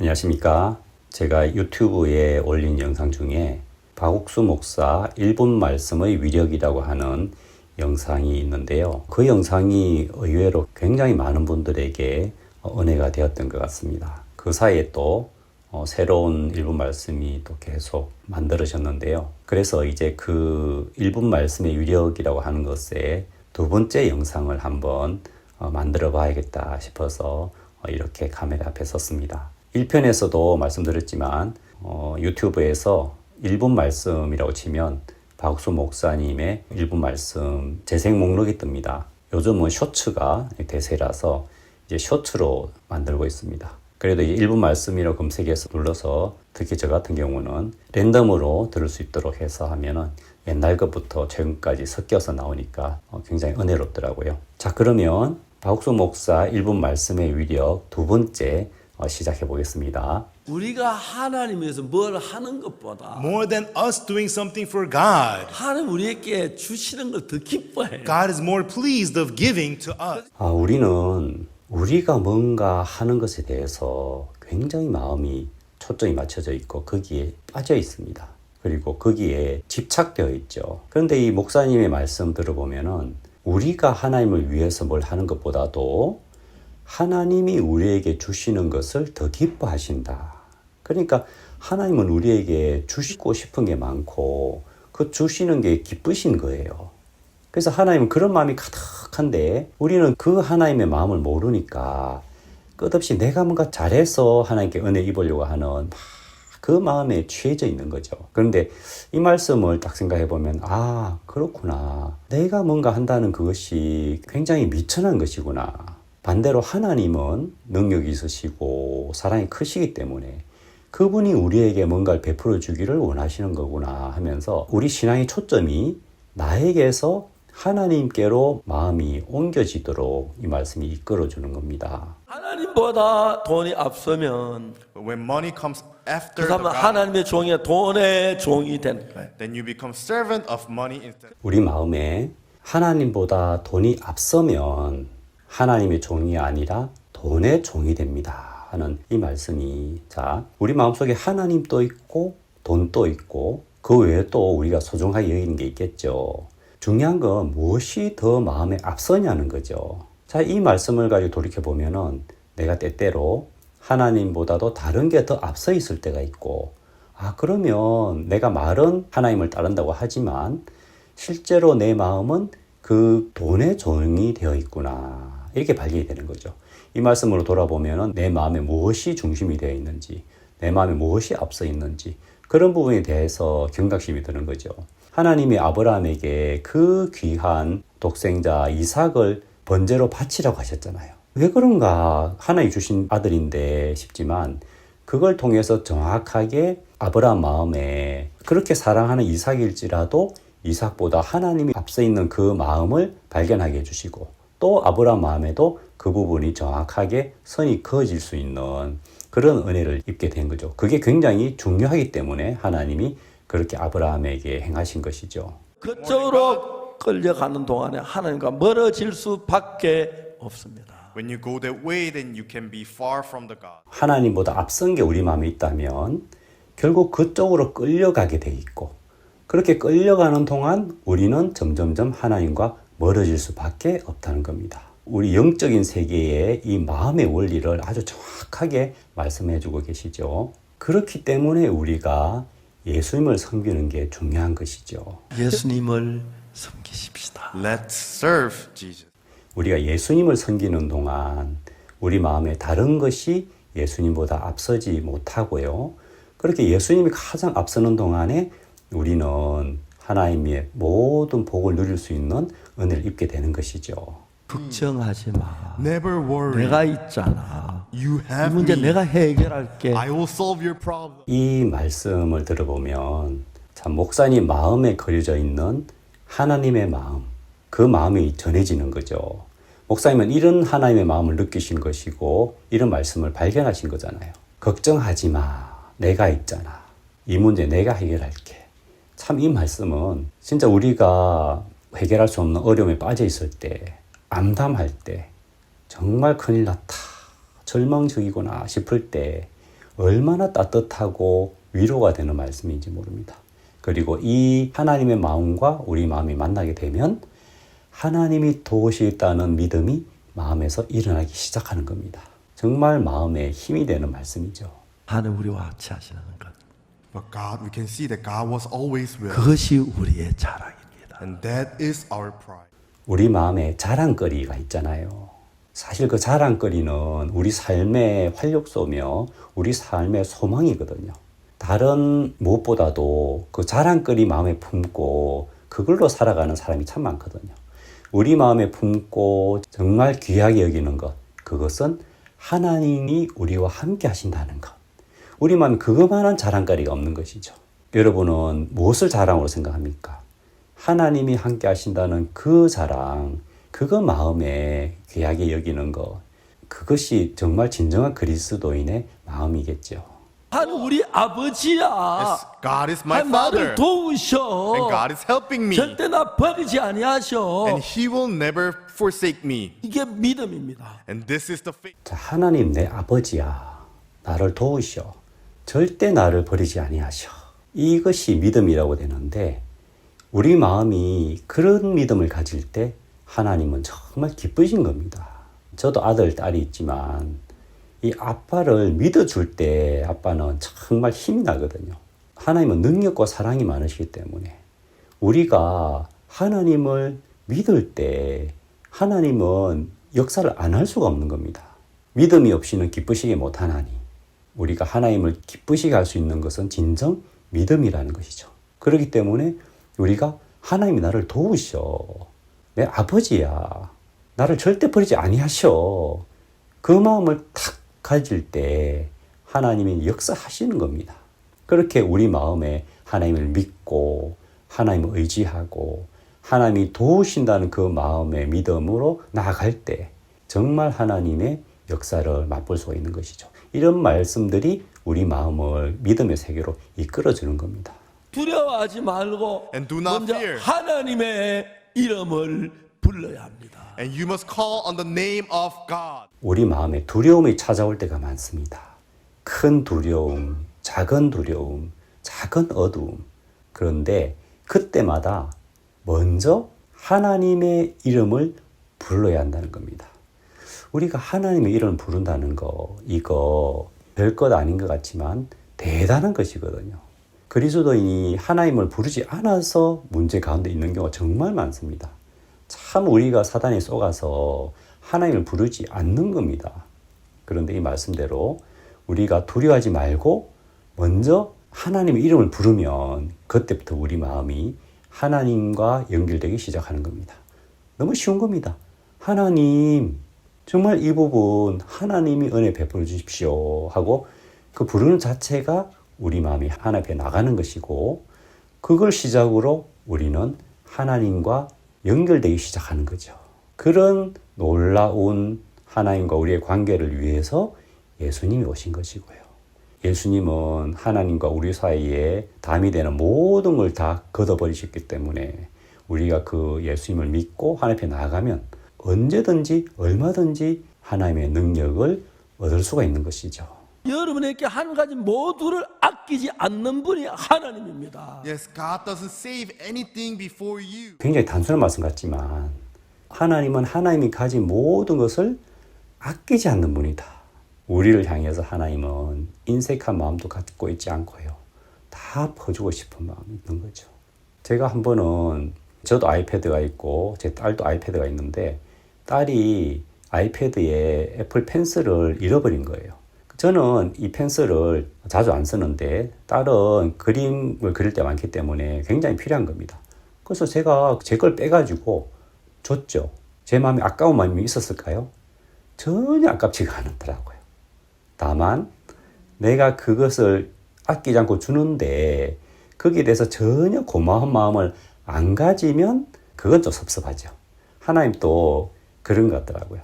안녕하십니까. 제가 유튜브에 올린 영상 중에 박옥수 목사 1분 말씀의 위력이라고 하는 영상이 있는데요. 그 영상이 의외로 굉장히 많은 분들에게 은혜가 되었던 것 같습니다. 그 사이에 또 새로운 1분 말씀이 또 계속 만들어졌는데요. 그래서 이제 그 1분 말씀의 위력이라고 하는 것에 두 번째 영상을 한번 만들어 봐야겠다 싶어서 이렇게 카메라 앞에 섰습니다. 1편에서도 말씀드렸지만 유튜브에서 1분 말씀이라고 치면 박옥수 목사님의 1분 말씀 재생 목록이 뜹니다. 요즘은 쇼츠가 대세라서 이제 쇼츠로 만들고 있습니다. 그래도 이제 1분 말씀이라고 검색해서 눌러서 특히 저 같은 경우는 랜덤으로 들을 수 있도록 해서 하면은 옛날 것부터 최근까지 섞여서 나오니까 굉장히 은혜롭더라고요. 자, 그러면 박옥수 목사 1분 말씀의 위력 두 번째 시작해 보겠습니다. 우리가 하나님 위해서 뭘 하는 것보다 More than us doing something for God, 하나님 우리에게 주시는 걸 더 기뻐해요. God is more pleased of giving to us. 우리는 우리가 뭔가 하는 것에 대해서 굉장히 마음이 초점이 맞춰져 있고 거기에 빠져 있습니다. 그리고 거기에 집착되어 있죠. 그런데 이 목사님의 말씀 들어보면은 우리가 하나님을 위해서 뭘 하는 것보다도 하나님이 우리에게 주시는 것을 더 기뻐하신다. 그러니까 하나님은 우리에게 주시고 싶은 게 많고 그 주시는 게 기쁘신 거예요. 그래서 하나님은 그런 마음이 가득한데 우리는 그 하나님의 마음을 모르니까 끝없이 내가 뭔가 잘해서 하나님께 은혜 입으려고 하는 그 마음에 취해져 있는 거죠. 그런데 이 말씀을 딱 생각해 보면 그렇구나. 내가 뭔가 한다는 그것이 굉장히 미천한 것이구나. 반대로 하나님은 능력이 있으시고 사랑이 크시기 때문에 그분이 우리에게 뭔가를 베풀어 주기를 원하시는 거구나 하면서 우리 신앙의 초점이 나에게서 하나님께로 마음이 옮겨지도록 이 말씀이 이끌어 주는 겁니다. 하나님보다 돈이 앞서면 But when money comes after 그 the 사람은 God, 하나님의 종이 돈의 종이 되는 거예요. then you become servant of money instead. 우리 마음에 하나님보다 돈이 앞서면 하나님의 종이 아니라 돈의 종이 됩니다 하는 이 말씀이, 자, 우리 마음속에 하나님도 있고 돈도 있고 그 외에 또 우리가 소중하게 여기는 게 있겠죠. 중요한 건 무엇이 더 마음에 앞서냐는 거죠. 자, 이 말씀을 가지고 돌이켜보면은 내가 때때로 하나님보다도 다른 게 더 앞서 있을 때가 있고, 그러면 내가 말은 하나님을 따른다고 하지만 실제로 내 마음은 그 돈의 종이 되어 있구나. 이렇게 발견이 되는 거죠. 이 말씀으로 돌아보면은 내 마음에 무엇이 중심이 되어 있는지, 내 마음에 무엇이 앞서 있는지 그런 부분에 대해서 경각심이 드는 거죠. 하나님이 아브라함에게 그 귀한 독생자 이삭을 번제로 바치라고 하셨잖아요. 왜 그런가? 하나님 주신 아들인데 싶지만 그걸 통해서 정확하게 아브라함 마음에 그렇게 사랑하는 이삭일지라도 이삭보다 하나님이 앞서 있는 그 마음을 발견하게 해주시고 또 아브라함 마음에도 그 부분이 정확하게 선이 그어질 수 있는 그런 은혜를 입게 된 거죠. 그게 굉장히 중요하기 때문에 하나님이 그렇게 아브라함에게 행하신 것이죠. 그쪽으로 끌려가는 동안에 하나님과 멀어질 수밖에 없습니다. When you go that way, then you can be far from the God. 하나님보다 앞선 게 우리 마음에 있다면 결국 그쪽으로 끌려가게 돼 있고 그렇게 끌려가는 동안 우리는 점점점 하나님과 멀어질 수밖에 없다는 겁니다. 우리 영적인 세계의 이 마음의 원리를 아주 정확하게 말씀해 주고 계시죠. 그렇기 때문에 우리가 예수님을 섬기는 게 중요한 것이죠. 예수님을 섬기십시다. Let's serve Jesus. 우리가 예수님을 섬기는 동안 우리 마음에 다른 것이 예수님보다 앞서지 못하고요. 그렇게 예수님이 가장 앞서는 동안에 우리는 하나님의 모든 복을 누릴 수 있는 은혜를 입게 되는 것이죠. 걱정하지 마. Never worry. 내가 있잖아. You 이 have 문제 me. 내가 해결할게. I will solve your problem. 이 말씀을 들어보면 참 목사님 마음에 그려져 있는 하나님의 마음, 그 마음이 전해지는 거죠. 목사님은 이런 하나님의 마음을 느끼신 것이고 이런 말씀을 발견하신 거잖아요. 걱정하지 마. 내가 있잖아. 이 문제 내가 해결할게. 참 이 말씀은 진짜 우리가 해결할 수 없는 어려움에 빠져 있을 때, 암담할 때, 정말 큰일 났다, 절망적이구나 싶을 때 얼마나 따뜻하고 위로가 되는 말씀인지 모릅니다. 그리고 이 하나님의 마음과 우리 마음이 만나게 되면 하나님이 도우시겠다는 믿음이 마음에서 일어나기 시작하는 겁니다. 정말 마음에 힘이 되는 말씀이죠. 하나님 우리와 같이 하시는 것. But God, we can see that God was always with us. 그것이 우리의 자랑입니다. And that is our pride. 우리 마음에 자랑거리가 있잖아요. 사실 그 자랑거리는 우리 삶의 활력소며 우리 삶의 소망이거든요. 다른 무엇보다도 그 자랑거리 마음에 품고 그걸로 살아가는 사람이 참 많거든요. 우리 마음에 품고 정말 귀하게 여기는 것, 그것은 하나님이 우리와 함께 하신다는 것. 우리 마음에 그것만한 자랑거리가 없는 것이죠. 여러분은 무엇을 자랑으로 생각합니까? 하나님이 함께 하신다는 그 자랑, 그거 마음에 귀하게 여기는 것, 그것이 정말 진정한 그리스도인의 마음이겠죠. 하나님 우리 아버지야. Yes, God is my 하나님 나를 Father. 도우셔. And God is helping me. 절대 나 버리지 아니하셔. And He will never forsake me. 이게 믿음입니다. And this is the faith. 자, 하나님 내 아버지야, 나를 도우셔. 절대 나를 버리지 아니하셔. 이것이 믿음이라고 되는데 우리 마음이 그런 믿음을 가질 때 하나님은 정말 기쁘신 겁니다. 저도 아들, 딸이 있지만 이 아빠를 믿어줄 때 아빠는 정말 힘이 나거든요. 하나님은 능력과 사랑이 많으시기 때문에 우리가 하나님을 믿을 때 하나님은 역사를 안 할 수가 없는 겁니다. 믿음이 없이는 기쁘시게 못하나니 우리가 하나님을 기쁘시게 할 수 있는 것은 진정 믿음이라는 것이죠. 그렇기 때문에 우리가 하나님이 나를 도우셔. 내 아버지야. 나를 절대 버리지 아니하셔. 그 마음을 탁 가질 때 하나님이 역사하시는 겁니다. 그렇게 우리 마음에 하나님을 믿고 하나님을 의지하고 하나님이 도우신다는 그 마음의 믿음으로 나아갈 때 정말 하나님의 역사를 맛볼 수가 있는 것이죠. 이런 말씀들이 우리 마음을 믿음의 세계로 이끌어주는 겁니다. 두려워하지 말고 And do not 먼저 fear. 하나님의 이름을 불러야 합니다. And you must call on the name of God. 우리 마음에 두려움이 찾아올 때가 많습니다. 큰 두려움, 작은 어두움. 그런데 그때마다 먼저 하나님의 이름을 불러야 한다는 겁니다. 우리가 하나님의 이름을 부른다는 거, 이거 별것 아닌 것 같지만 대단한 것이거든요. 그리스도인이 하나님을 부르지 않아서 문제 가운데 있는 경우가 정말 많습니다. 참 우리가 사단에 속아서 하나님을 부르지 않는 겁니다. 그런데 이 말씀대로 우리가 두려워하지 말고 먼저 하나님의 이름을 부르면 그때부터 우리 마음이 하나님과 연결되기 시작하는 겁니다. 너무 쉬운 겁니다. 하나님, 정말 이 부분 하나님이 은혜 베풀어 주십시오 하고 그 부르는 자체가 우리 마음이 하나님 앞에 나가는 것이고 그걸 시작으로 우리는 하나님과 연결되기 시작하는 거죠. 그런 놀라운 하나님과 우리의 관계를 위해서 예수님이 오신 것이고요. 예수님은 하나님과 우리 사이에 담이 되는 모든 걸 다 걷어버리셨기 때문에 우리가 그 예수님을 믿고 하나님 앞에 나아가면 언제든지 얼마든지 하나님의 능력을 얻을 수가 있는 것이죠. 여러분에게 한 가지 모두를 아끼지 않는 분이 하나님입니다. Yes, God doesn't save anything before you. 굉장히 단순한 말씀 같지만 하나님은 하나님이 가진 모든 것을 아끼지 않는 분이다. 우리를 향해서 하나님은 인색한 마음도 갖고 있지 않고요. 다 퍼주고 싶은 마음이 있는 거죠. 제가 한 번은 저도 아이패드가 있고 제 딸도 아이패드가 있는데 딸이 아이패드에 애플 펜슬을 잃어버린 거예요. 저는 이 펜슬을 자주 안 쓰는데 딸은 그림을 그릴 때 많기 때문에 굉장히 필요한 겁니다. 그래서 제가 제 걸 빼가지고 줬죠. 제 마음에 아까운 마음이 있었을까요? 전혀 아깝지가 않더라고요. 다만 내가 그것을 아끼지 않고 주는데 거기에 대해서 전혀 고마운 마음을 안 가지면 그건 좀 섭섭하죠. 하나님도 그런 것 같더라고요.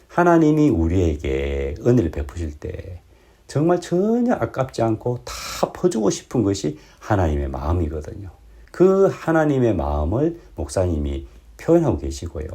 하나님이 우리에게 은혜를 베푸실 때 정말 전혀 아깝지 않고 다 퍼주고 싶은 것이 하나님의 마음이거든요. 그 하나님의 마음을 목사님이 표현하고 계시고요.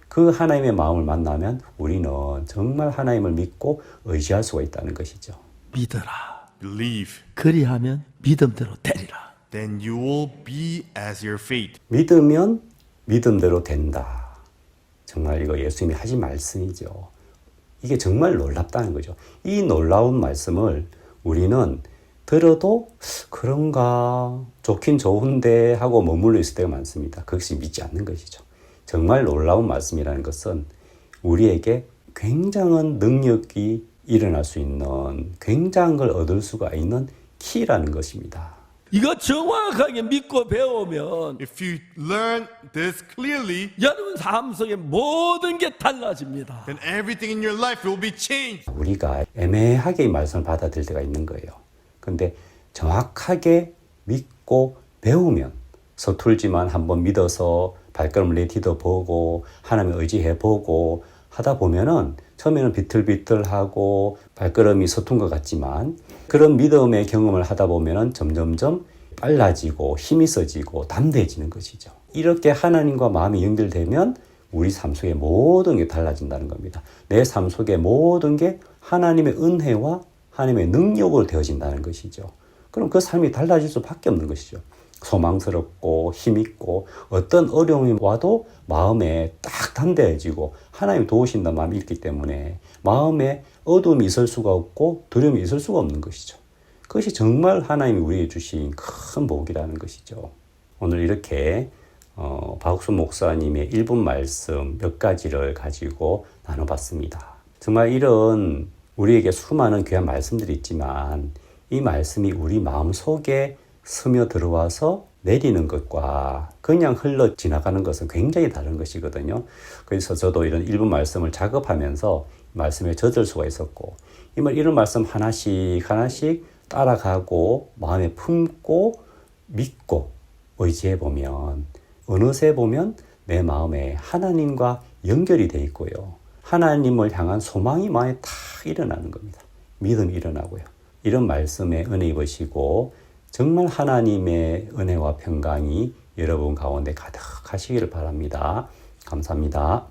그 하나님의 마음을 만나면 우리는 정말 하나님을 믿고 의지할 수가 있다는 것이죠. 믿어라. Believe. 그리하면 믿음대로 되리라. Then you will be as your faith. 믿으면 믿음대로 된다. 정말 이거 예수님이 하신 말씀이죠. 이게 정말 놀랍다는 거죠. 이 놀라운 말씀을 우리는 들어도 그런가 좋긴 좋은데 하고 머물러 있을 때가 많습니다. 그것이 믿지 않는 것이죠. 정말 놀라운 말씀이라는 것은 우리에게 굉장한 능력이 일어날 수 있는, 굉장한 걸 얻을 수가 있는 키라는 것입니다. 이거 정확하게 믿고 배우면 If you learn this clearly, 여러분 삶 속에 모든 게 달라집니다. then everything in your life will be changed. 우리가 애매하게 이 말씀을 받아들일 때가 있는 거예요. 근데 정확하게 믿고 배우면, 서툴지만 한번 믿어서 발걸음을 내디뎌 보고 하나님을 의지해 보고 하다 보면은 처음에는 비틀비틀하고 발걸음이 서툰 것 같지만 그런 믿음의 경험을 하다 보면은 점점점 빨라지고 힘이 있어지고 담대해지는 것이죠. 이렇게 하나님과 마음이 연결되면 우리 삶 속의 모든 게 달라진다는 겁니다. 내 삶 속의 모든 게 하나님의 은혜와 하나님의 능력으로 되어진다는 것이죠. 그럼 그 삶이 달라질 수밖에 없는 것이죠. 소망스럽고 힘있고 어떤 어려움이 와도 마음에 딱 담대해지고 하나님 도우신다는 마음이 있기 때문에 마음에 어두움이 있을 수가 없고 두려움이 있을 수가 없는 것이죠. 그것이 정말 하나님이 우리에게 주신 큰 복이라는 것이죠. 오늘 이렇게 박옥순 목사님의 1분 말씀 몇 가지를 가지고 나눠봤습니다. 정말 이런 우리에게 수많은 귀한 말씀들이 있지만 이 말씀이 우리 마음속에 스며 들어와서 내리는 것과 그냥 흘러 지나가는 것은 굉장히 다른 것이거든요. 그래서 저도 이런 1분 말씀을 작업하면서 말씀에 젖을 수가 있었고 이런 말씀 하나씩 따라가고 마음에 품고 믿고 의지해 보면 어느새 보면 내 마음에 하나님과 연결이 돼 있고요. 하나님을 향한 소망이 마음에 탁 일어나는 겁니다. 믿음이 일어나고요. 이런 말씀에 은혜 입으시고 정말 하나님의 은혜와 평강이 여러분 가운데 가득하시기를 바랍니다. 감사합니다.